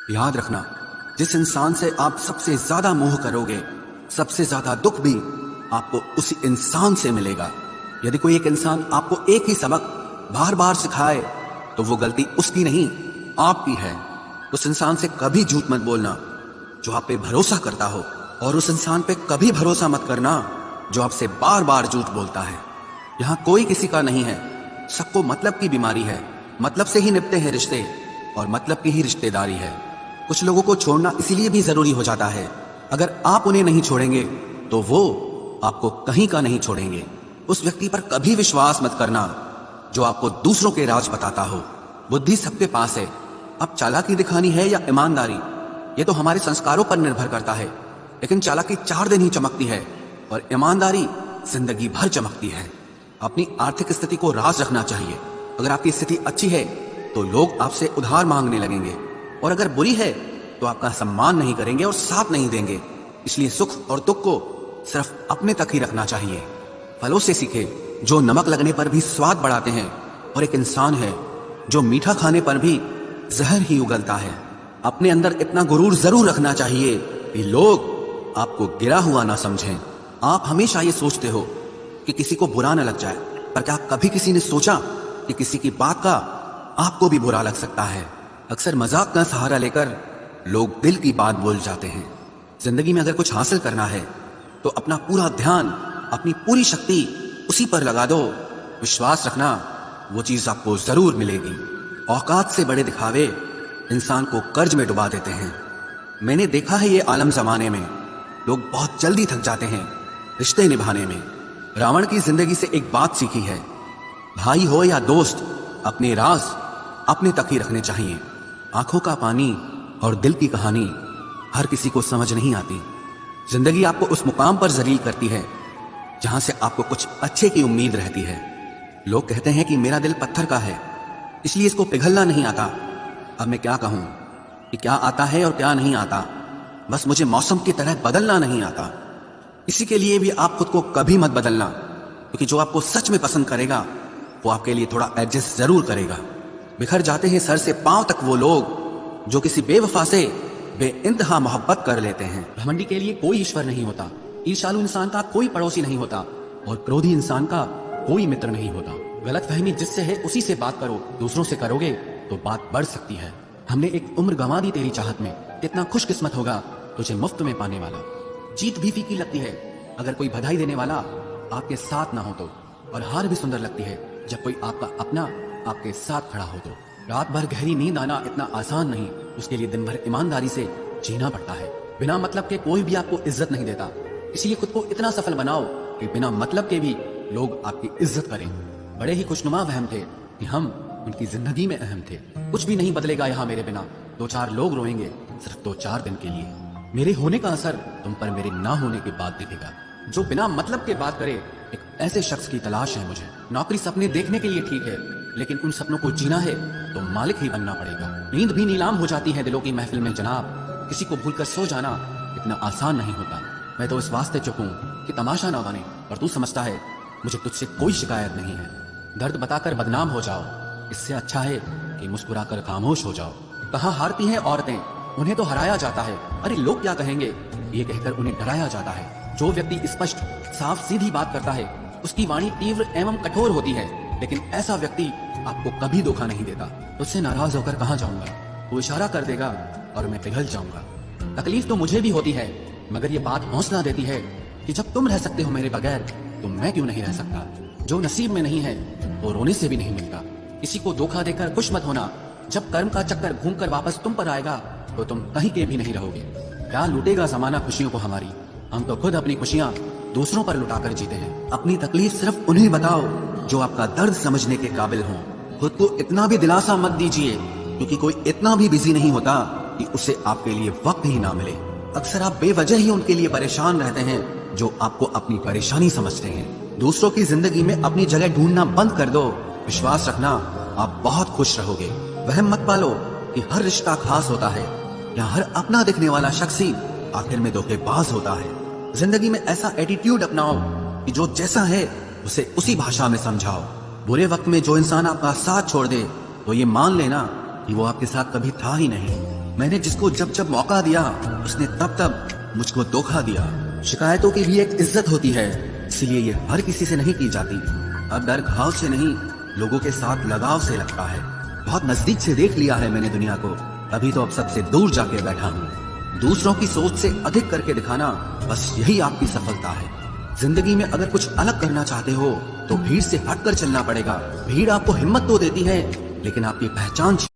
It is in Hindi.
याद रखना, जिस इंसान से आप सबसे ज्यादा मोह करोगे, सबसे ज्यादा दुख भी आपको उसी इंसान से मिलेगा। यदि कोई एक इंसान आपको एक ही सबक बार बार सिखाए तो वो गलती उसकी नहीं, आपकी है। उस इंसान से कभी झूठ मत बोलना जो आप पे भरोसा करता हो, और उस इंसान पे कभी भरोसा मत करना जो आपसे बार बार झूठ बोलता है। यहाँ कोई किसी का नहीं है, सबको मतलब की बीमारी है। मतलब से ही निपटे हैं रिश्ते, और मतलब की ही रिश्तेदारी है। कुछ लोगों को छोड़ना इसीलिए भी जरूरी हो जाता है, अगर आप उन्हें नहीं छोड़ेंगे तो वो आपको कहीं का नहीं छोड़ेंगे। उस व्यक्ति पर कभी विश्वास मत करना जो आपको दूसरों के राज बताता हो। बुद्धि सबके पास है, अब चालाकी दिखानी है या ईमानदारी, ये तो हमारे संस्कारों पर निर्भर करता है। लेकिन चालाकी 4 दिन ही चमकती है और ईमानदारी जिंदगी भर चमकती है। अपनी आर्थिक स्थिति को राज रखना चाहिए। अगर आपकी स्थिति अच्छी है तो लोग आपसे उधार मांगने लगेंगे, और अगर बुरी है तो आपका सम्मान नहीं करेंगे और साथ नहीं देंगे। इसलिए सुख और दुख को सिर्फ अपने तक ही रखना चाहिए। फलों से सीखे जो नमक लगने पर भी स्वाद बढ़ाते हैं, और एक इंसान है जो मीठा खाने पर भी जहर ही उगलता है। अपने अंदर इतना गुरूर जरूर रखना चाहिए कि लोग आपको गिरा हुआ ना समझें। आप हमेशा ये सोचते हो कि किसी को बुरा न लग जाए, पर क्या कभी किसी ने सोचा कि किसी की बात का आपको भी बुरा लग सकता है? अक्सर मजाक का सहारा लेकर लोग दिल की बात बोल जाते हैं। जिंदगी में अगर कुछ हासिल करना है तो अपना पूरा ध्यान, अपनी पूरी शक्ति उसी पर लगा दो। विश्वास रखना, वो चीज आपको जरूर मिलेगी। औकात से बड़े दिखावे इंसान को कर्ज में डुबा देते हैं। मैंने देखा है ये आलम जमाने में लोग बहुत जल्दी थक जाते हैं रिश्ते निभाने में। रावण की जिंदगी से एक बात सीखी है, भाई हो या दोस्त, अपने राज अपने तक ही रखने चाहिए। आंखों का पानी और दिल की कहानी हर किसी को समझ नहीं आती। जिंदगी आपको उस मुकाम पर जलील करती है जहां से आपको कुछ अच्छे की उम्मीद रहती है। लोग कहते हैं कि मेरा दिल पत्थर का है, इसलिए इसको पिघलना नहीं आता। अब मैं क्या कहूं कि क्या आता है और क्या नहीं आता। बस मुझे मौसम की तरह बदलना नहीं आता। इसी के लिए भी आप खुद को कभी मत बदलना, क्योंकि जो आपको सच में पसंद करेगा वो आपके लिए थोड़ा एडजस्ट जरूर करेगा। बिखर जाते हैं सर से पांव तक वो लोग जो किसी बेवफा से बेइंतहा मोहब्बत कर लेते हैं। घमंडी के लिए कोई ईश्वर नहीं होता, ईर्ष्यालु इंसान का कोई पड़ोसी नहीं होता, और क्रोधी इंसान का कोई मित्र नहीं होता। गलतफहमी जिससे है उसी से बात करो। दूसरों से करोगे तो बात बढ़ सकती है। हमने एक उम्र गंवा दी तेरी चाहत में, कितना खुशकिस्मत होगा तुझे मुफ्त में पाने वाला। जीत भी फीकी लगती है अगर कोई बधाई देने वाला आपके साथ ना हो तो, और हार भी सुंदर लगती है जब कोई आपका अपना आपके साथ खड़ा हो तो। रात भर गहरी नींद आना इतना आसान नहीं, उसके लिए दिन भर ईमानदारी से जीना पड़ता है। बिना मतलब के कोई भी आपको इज्जत नहीं देता, इसलिए खुद को इतना सफल बनाओ कि बिना मतलब के भी लोग आपकी इज्जत करें। बड़े ही खुशनुमा वहम थे कि हम उनकी जिंदगी में अहम थे। कुछ भी नहीं बदलेगा यहाँ मेरे बिना, 2-4 लोग रोएंगे सिर्फ 2-4 दिन के लिए। मेरे होने का असर तुम पर मेरे ना होने के बाद दिखेगा। जो बिना मतलब के बात करे, एक ऐसे शख्स की तलाश है मुझे। नौकरी सपने देखने के लिए ठीक है, लेकिन उन सपनों को जीना है तो मालिक ही बनना पड़ेगा। नींद भी नीलाम हो जाती है दिलों की महफिल में जनाब। किसी को भूलकर सो जाना इतना आसान नहीं होता। मैं तो इस वास्ते चुप हूं कि तमाशा ना बने, और तू समझता है मुझे तुझसे कोई शिकायत नहीं है। दर्द बताकर बदनाम हो जाओ, इससे अच्छा है कि मुस्कुराकर खामोश हो जाओ। कहाँ हारती हैं औरतें, उन्हें तो हराया जाता है। अरे लोग क्या कहेंगे, ये कहकर उन्हें डराया जाता है। जो व्यक्ति स्पष्ट साफ सीधी बात करता है उसकी वाणी तीव्र एवं कठोर होती है, लेकिन ऐसा व्यक्ति आपको कभी धोखा नहीं देता। उससे नाराज होकर कहाँ जाऊंगा, वो इशारा कर देगा और मैं पिघल जाऊंगा। तकलीफ तो मुझे भी होती है, मगर ये बात हौसला देती है कि जब तुम रह सकते हो मेरे बगैर तो मैं क्यों नहीं रह सकता। जो नसीब में नहीं है वो रोने से भी नहीं मिलता। किसी को धोखा देकर खुश मत होना, जब कर्म का चक्कर घूमकर वापस तुम पर आएगा तो तुम कहीं के भी नहीं रहोगे। क्या लूटेगा जमाना खुशियों को हमारी, हम तो खुद अपनी खुशियां दूसरों पर लुटाकर जीते हैं। अपनी तकलीफ सिर्फ उन्हें बताओ जो आपका दर्द समझने के काबिल हो। खुद को इतना भी दिलासा मत दीजिए, क्योंकि कोई इतना भी बिजी नहीं होता कि उसे आपके लिए वक्त ही ना मिले। अक्सर आप बेवजह ही उनके लिए परेशान रहते हैं जो आपको अपनी परेशानी समझते हैं। दूसरों की जिंदगी में अपनी जगह ढूंढना बंद कर दो। विश्वास रखना, आप बहुत खुश रहोगे। वहम मत पालो कि हर रिश्ता खास होता है या हर अपना दिखने वाला शख्स ही आखिर में धोखेबाज होता है। जिंदगी में ऐसा एटीट्यूड अपनाओ कि जो जैसा है उसे उसी भाषा में समझाओ। बुरे वक्त में जो इंसान आपका साथ छोड़ दे तो ये मान लेना कि वो आपके साथ कभी था ही नहीं। मैंने जिसको जब जब मौका दिया उसने तब तब मुझको धोखा दिया। शिकायतों की भी एक इज्जत होती है, इसलिए ये हर किसी से नहीं की जाती। अब डर घाव से नहीं, लोगों के साथ लगाव से लगता है। बहुत नजदीक से देख लिया है मैंने दुनिया को, अभी तो अब सबसे दूर जाके बैठा हूँ। दूसरों की सोच से अधिक करके दिखाना, बस यही आपकी सफलता है। जिंदगी में अगर कुछ अलग करना चाहते हो तो भीड़ से हटकर चलना पड़ेगा। भीड़ आपको हिम्मत तो देती है, लेकिन आपकी पहचान